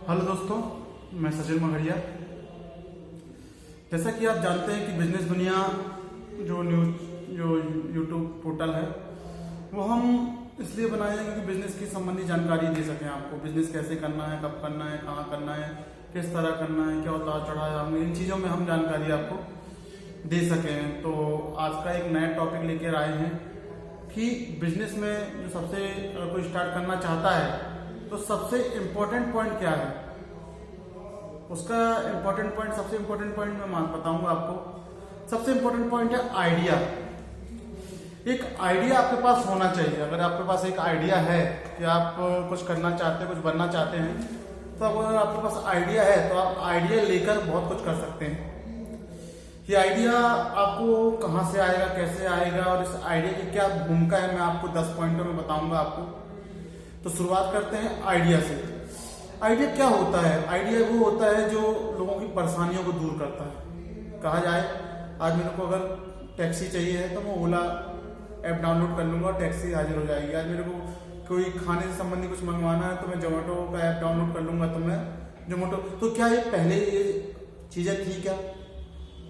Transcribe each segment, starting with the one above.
Hello दोस्तों, मैं सचिन मगड़िया। जैसा कि आप जानते हैं कि बिजनेस दुनिया जो यूट्यूब पोर्टल है वो हम इसलिए बनाए हैं क्योंकि बिजनेस की संबंधी जानकारी दे सकें आपको। बिजनेस कैसे करना है, कब करना है, कहाँ करना है, किस तरह करना है, क्या उतार चढ़ाव, इन चीज़ों में हम जानकारी आपको दे सकें। तो आज का एक नया टॉपिक लेकर आए हैं कि बिजनेस में जो सबसे अगर कोई स्टार्ट करना चाहता है तो सबसे इम्पोर्टेंट पॉइंट क्या है, उसका सबसे इम्पोर्टेंट पॉइंट मैं बताऊंगा आपको। सबसे इम्पोर्टेंट पॉइंट है आइडिया। एक आइडिया आपके पास होना चाहिए। अगर आपके पास एक आइडिया है कि आप कुछ करना चाहते हैं, कुछ बनना चाहते हैं, तो अगर आपके पास आइडिया है तो आप आइडिया लेकर बहुत कुछ कर सकते हैं। ये आइडिया आपको कहाँ से आएगा, कैसे आएगा और इस आइडिया की क्या भूमिका है, मैं आपको 10 पॉइंटों में बताऊंगा आपको। तो शुरुआत करते हैं आइडिया से। आइडिया क्या होता है? आइडिया वो होता है जो लोगों की परेशानियों को दूर करता है। कहा जाए आज मेरे को अगर टैक्सी चाहिए है तो मैं ओला ऐप डाउनलोड कर लूंगा और टैक्सी हाजिर हो जाएगी। आज मेरे को कोई खाने से संबंधी कुछ मंगवाना है तो मैं जोमेटो का ऐप डाउनलोड कर लूंगा तो मैं जोमेटो। तो क्या ये पहले ये चीजें थी क्या?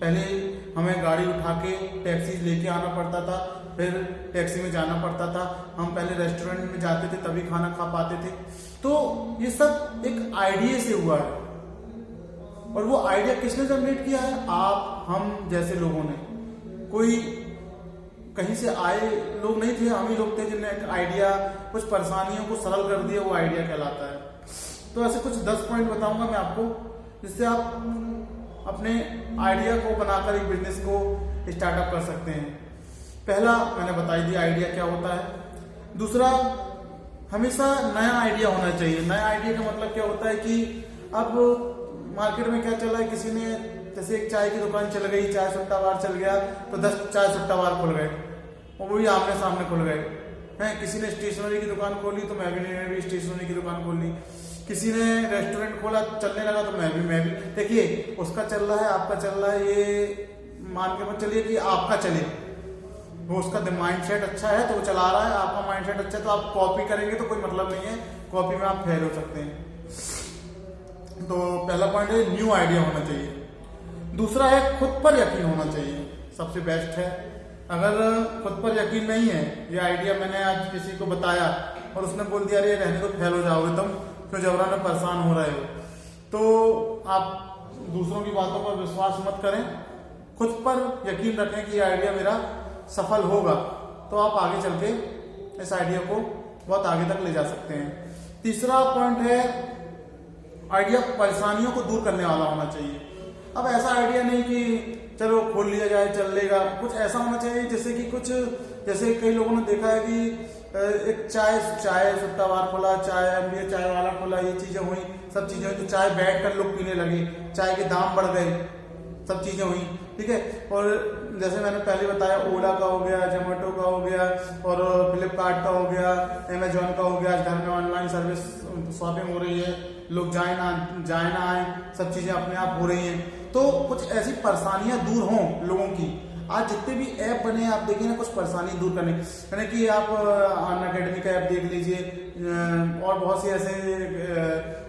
पहले हमें गाड़ी उठा के टैक्सी लेके आना पड़ता था, फिर टैक्सी में जाना पड़ता था, हम पहले रेस्टोरेंट में जाते थे तभी खाना खा पाते थे। तो ये सब एक आइडिया से हुआ है। और वो आइडिया किसने जनरेट किया है? आप, हम जैसे लोगों ने। कोई कहीं से आए लोग नहीं थे, हम ही लोग थे जिन्हें एक आइडिया, कुछ परेशानियों को सरल कर दिया, वो आइडिया कहलाता है। तो ऐसे कुछ 10 पॉइंट बताऊंगा मैं आपको, जिससे आप अपने आइडिया को बनाकर एक बिजनेस को स्टार्टअप कर सकते हैं। पहला मैंने बताई दी आइडिया क्या होता है। दूसरा, हमेशा नया आइडिया होना चाहिए। नया आइडिया का मतलब क्या होता है कि अब मार्केट में क्या चल रहा है, किसी ने जैसे एक चाय की दुकान चल गई, चाय सुट्टा बार चल गया तो 10 चाय सुट्टा बार खुल गए और वो भी आमने सामने खुल गए हैं। किसी ने स्टेशनरी की दुकान खोली तो मैं भी स्टेशनरी की दुकान खोल ली। किसी ने रेस्टोरेंट खोला, चलने लगा तो मैं भी। देखिए, उसका चल रहा है, आपका चल रहा है, ये मान के मत चलिए कि आपका चले। वो उसका माइंड सेट अच्छा है तो वो चला रहा है, आपका माइंड सेट अच्छा है तो आप कॉपी करेंगे तो कोई मतलब नहीं है, कॉपी में आप फेल हो सकते हैं। तो पहला पॉइंट है न्यू आइडिया होना चाहिए। दूसरा है खुद पर यकीन होना चाहिए, सबसे बेस्ट है। अगर खुद पर यकीन नहीं है, ये आइडिया मैंने आज किसी को बताया और उसने बोल दिया अरे रहने तो फेल हो जाओगे तुम, क्यों जबरन परेशान हो रहे हो, तो आप दूसरों की बातों पर विश्वास मत करें, खुद पर यकीन रखें कि ये आइडिया मेरा सफल होगा, तो आप आगे चल के इस आइडिया को बहुत आगे तक ले जा सकते हैं। तीसरा पॉइंट है आइडिया परेशानियों को दूर करने वाला होना चाहिए। अब ऐसा आइडिया नहीं कि चलो खोल लिया जाए चल लेगा, कुछ ऐसा होना चाहिए जैसे कई लोगों ने देखा है कि एक चाय सुट्टा बार खोला, चाय चाय वाला खोला, ये चीजें हुई, सब चीजें हुई, तो चाय बैठ कर लोग पीने लगे, चाय के दाम बढ़ गए, सब चीजें हुई, ठीक है। और जैसे मैंने पहले बताया, ओला का हो गया, जोमेटो का हो गया और फ्लिपकार्ट का हो गया, अमेजोन का हो गया। घर में ऑनलाइन सर्विस शॉपिंग हो रही है, लोग जाए ना आए, सब चीजें अपने आप हो रही हैं। तो कुछ ऐसी परेशानियां दूर हों लोगों की। आज जितने भी ऐप बने हैं आप देखिए ना, कुछ परेशानी दूर करने, यानी कि आप अनअकैडमी का ऐप देख लीजिए और बहुत सी ऐसे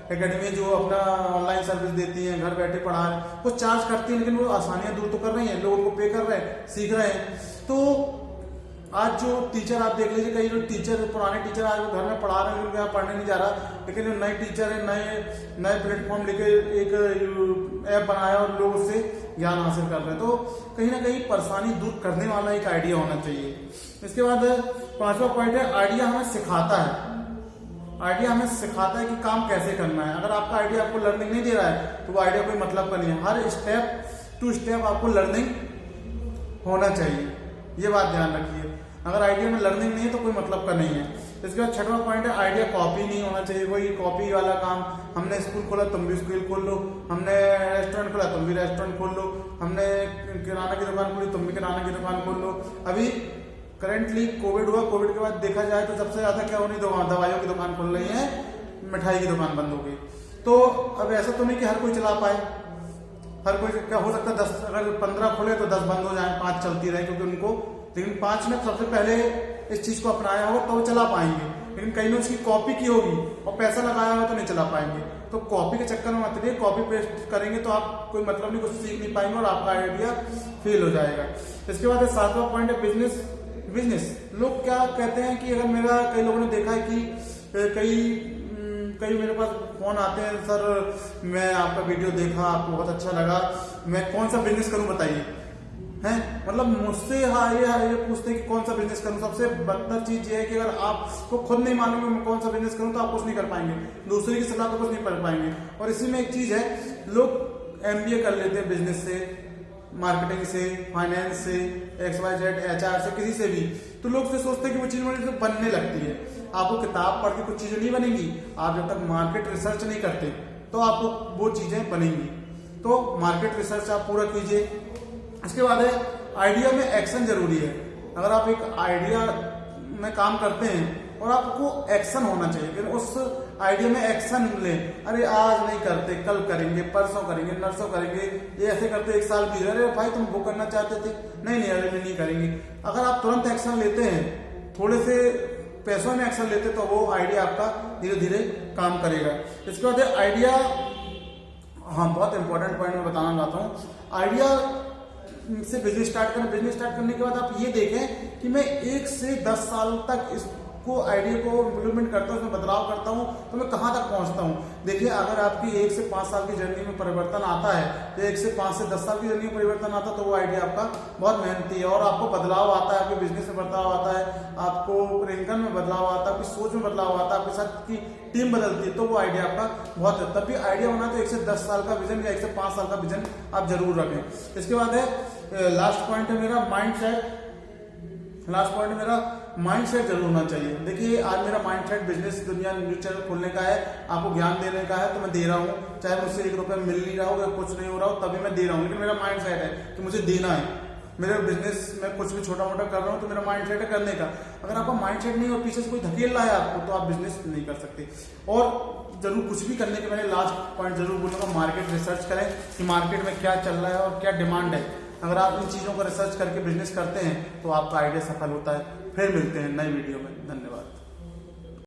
एकेडमी जो अपना ऑनलाइन सर्विस देती हैं, घर बैठे पढ़ा कुछ चार्ज करती हैं, लेकिन वो आसानियां दूर तो कर रही हैं, लोगों को पे कर रहे हैं, सीख रहे हैं। तो आज जो टीचर आप देख लीजिए, कई जो टीचर पुराने टीचर आज वो घर में पढ़ा रहे हैं, उनके यहाँ पढ़ने नहीं जा रहा, लेकिन जो नए टीचर है नए प्लेटफॉर्म लेके एक ऐप बनाया और लोग उससे ज्ञान हासिल कर रहे हैं। तो कहीं ना कहीं परेशानी दूर करने वाला एक आइडिया होना चाहिए। इसके बाद 5वां पॉइंट है आइडिया हमें सिखाता है। आइडिया हमें सिखाता है कि काम कैसे करना है। अगर आपका आइडिया आपको लर्निंग नहीं दे रहा है तो वो आइडिया कोई मतलब का नहीं है। हर स्टेप टू स्टेप आपको लर्निंग होना चाहिए, ये बात ध्यान रखिए। अगर आइडिया में लर्निंग नहीं है तो कोई मतलब का नहीं है। इसके बाद 6वां पॉइंट है आइडिया कॉपी नहीं होना चाहिए। कोई कॉपी वाला काम, हमने स्कूल खोला तुम भी स्कूल खोल लो, हमने रेस्टोरेंट खोला तुम भी रेस्टोरेंट खोल लो, हमने किराना की दुकान खोली तुम भी किराना की दुकान खोल लो। अभी करेंटली कोविड हुआ, कोविड के बाद देखा जाए तो सबसे ज्यादा क्या होनी, दवाइयों की दुकान खोल रही है, मिठाई की दुकान बंद हो गई। तो अब ऐसा तो नहीं कि हर कोई चला पाए, हर कोई क्या हो सकता है 10 अगर 15 खोले तो 10 बंद हो जाए, 5 चलती रहे, क्योंकि उनको, लेकिन 5 ने सबसे पहले इस चीज को अपनाया होगा तो वो चला पाएंगे। लेकिन कहीं ने उसकी कॉपी की होगी और पैसा लगाया होगा तो नहीं चला पाएंगे। तो कॉपी के चक्कर में मत रहिए, कॉपी पेस्ट करेंगे तो आप कोई मतलब नहीं, कुछ सीख नहीं पाएंगे और आपका आइडिया फेल हो जाएगा। इसके बाद 7वां पॉइंट है बिजनेस। लोग क्या कहते हैं कि अगर मेरा, कई लोगों ने देखा है कि कई मेरे पास फोन आते हैं, सर मैं आपका वीडियो देखा, आपको बहुत अच्छा लगा, मैं कौन सा बिजनेस करूं बताइए, हैं मतलब मुझसे ये पूछते हैं कि कौन सा बिजनेस करूं। सबसे बदतर चीज ये है कि अगर आपको खुद नहीं मालूम कि मैं कौन सा बिजनेस करूं तो आप कुछ नहीं कर पाएंगे, दूसरे की सलाह तो कुछ नहीं कर पाएंगे। और इसी में एक चीज है, लोग MBA कर लेते हैं बिजनेस से, मार्केटिंग से, फाइनेंस से, XYZ HR से, किसी से भी, तो लोग फिर सोचते हैं कि वो चीज मुझे बनने लगती है। आपको किताब पढ़ के कुछ चीजें नहीं बनेंगी, आप जब तक मार्केट रिसर्च नहीं करते तो आपको वो चीजें बनेंगी। तो मार्केट रिसर्च आप पूरा कीजिए। इसके बाद है आइडिया में एक्शन जरूरी है। अगर आप एक आइडिया में काम करते हैं और आपको एक्शन होना चाहिए, लेकिन उस आइडिया में एक्शन लें। अरे आज नहीं करते, कल करेंगे, परसों करेंगे, नरसों करेंगे, ये ऐसे करते 1 साल बीत, अरे भाई तुम वो करना चाहते थे, नहीं अरे नहीं करेंगे। अगर आप तुरंत एक्शन लेते हैं, थोड़े से पैसों में एक्शन लेते, तो वो आइडिया आपका धीरे धीरे काम करेगा। इसके बाद आइडिया, हाँ बहुत इंपॉर्टेंट पॉइंट मैं बताना चाहता हूँ, आइडिया से बिजनेस स्टार्ट करना। बिजनेस स्टार्ट करने के बाद आप ये देखें कि मैं 1 से 10 साल तक इसको आइडिया को इम्प्लीमेंट करता हूँ, उसमें बदलाव करता हूँ तो मैं कहाँ तक पहुँचता हूँ। देखिए अगर आपकी 1 से 5 साल की जर्नी में परिवर्तन आता है, तो 1 से 5 से 10 साल की जर्नी में परिवर्तन आता है, तो वो आइडिया आपका बहुत मेहनती है और आपको बदलाव आता है, आपके बिजनेस में बदलाव आता है, आपको इनकम में बदलाव आता है, आपकी सोच में बदलाव आता है, आपके साथ की टीम बदलती है, तो वो आइडिया आपका बहुत है। तब भी आइडिया बना तो 1 से 10 साल का विजन या 1 से 5 साल का विजन आप जरूर रखें। इसके बाद है लास्ट पॉइंट है मेरा माइंडसेट। लास्ट पॉइंट मेरा माइंडसेट जरूर होना चाहिए। देखिए आज मेरा माइंडसेट बिजनेस दुनिया न्यूज चैनल खोलने का है, आपको ज्ञान देने का है, तो मैं दे रहा हूँ, चाहे मुझसे 1 रुपया मिल नहीं रहा हो या कुछ नहीं हो रहा हो, तभी मैं दे रहा हूँ, लेकिन मेरा माइंडसेट है कि मुझे देना है। मेरे बिजनेस में कुछ भी छोटा मोटा कर रहा हूँ तो मेरा माइंडसेट है करने का। अगर आपका माइंडसेट नहीं और पीछे से कोई धकेल रहा है आपको, तो आप बिजनेस नहीं कर सकते। और जरूर कुछ भी करने के मैंने लास्ट पॉइंट जरूर बोलूंगा, मार्केट रिसर्च करें कि मार्केट में क्या चल रहा है और क्या डिमांड है। अगर आप इन चीजों को रिसर्च करके बिजनेस करते हैं तो आपका आइडिया सफल होता है। फिर मिलते हैं नई वीडियो में, धन्यवाद।